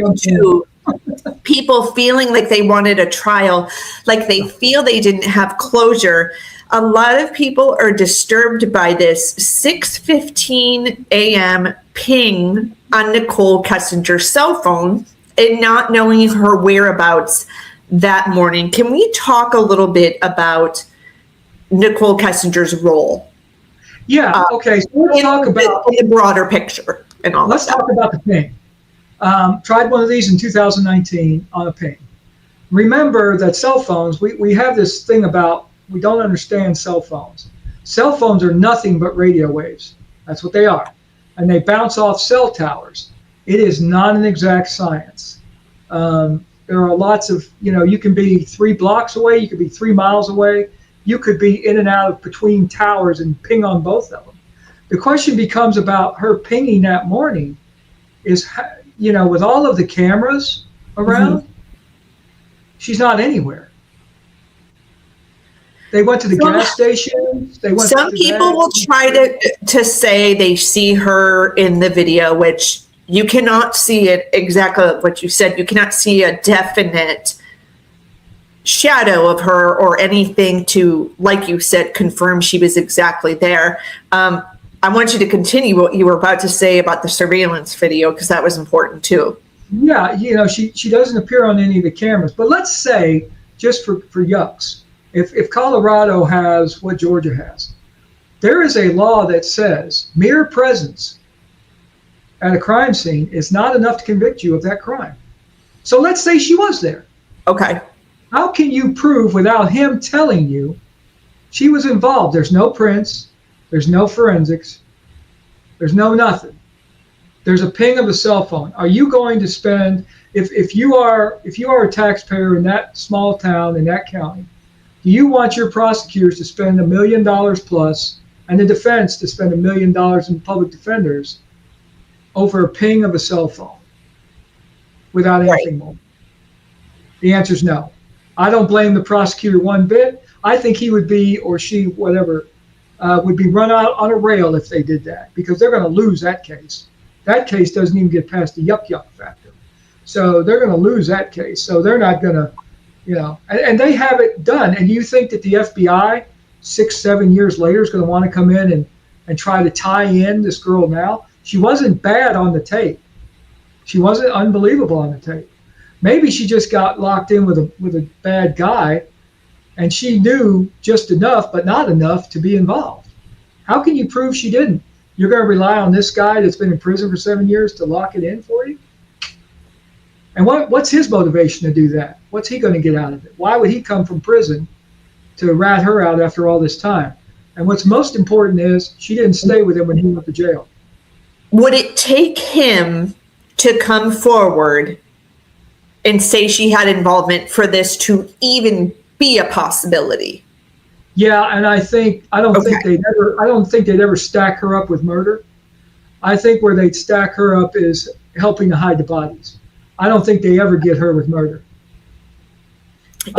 back to people feeling like they wanted a trial, like they feel they didn't have closure. A lot of people are disturbed by this 6:15 a.m. ping on Nicole Kessinger's cell phone and not knowing her whereabouts that morning. Can we talk a little bit about Nicole Kessinger's role? Yeah, okay. So let's talk about the broader picture and all. Let's talk about the ping. Tried one of these in 2019 on a ping. Remember that cell phones, we have this thing about we don't understand cell phones. Cell phones are nothing but radio waves. That's what they are. And they bounce off cell towers. It is not an exact science. There are lots of, you can be 3 blocks away, you could be 3 miles away, you could be in and out of between towers and ping on both of them. The question becomes about her pinging that morning is, with all of the cameras around, she's not anywhere. They went to the gas station. Some people will try to say they see her in the video, which you cannot see it exactly what you said. You cannot see a definite shadow of her or anything to, like you said, confirm she was exactly there. I want you to continue what you were about to say about the surveillance video, because that was important too. Yeah, she doesn't appear on any of the cameras. But let's say, just for yucks, if Colorado has what Georgia has, there is a law that says mere presence at a crime scene is not enough to convict you of that crime. So let's say she was there. Okay. How can you prove without him telling you she was involved? There's no prints. There's no forensics. There's no nothing. There's a ping of a cell phone. Are you going to spend, if you are a taxpayer in that small town, in that county, do you want your prosecutors to spend $1 million plus and the defense to spend $1 million in public defenders over a ping of a cell phone without anything more? The answer is no. I don't blame the prosecutor one bit. I think he would be, or she, whatever, would be run out on a rail if they did that, because they're going to lose that case. That case doesn't even get past the yuck factor. So they're going to lose that case. So they're not going to, and they have it done. And you think that the FBI 6-7 years later is going to want to come in and try to tie in this girl now? She wasn't bad on the tape. She wasn't unbelievable on the tape. Maybe she just got locked in with a bad guy, and she knew just enough, but not enough to be involved. How can you prove she didn't? You're going to rely on this guy that's been in prison for 7 years to lock it in for you? And what's his motivation to do that? What's he going to get out of it? Why would he come from prison to rat her out after all this time? And what's most important is she didn't stay with him when he went to jail. Would it take him to come forward and say she had involvement for this to even be a possibility? Yeah, and I don't think they'd ever stack her up with murder. I think where they'd stack her up is helping to hide the bodies. I don't think they ever get her with murder.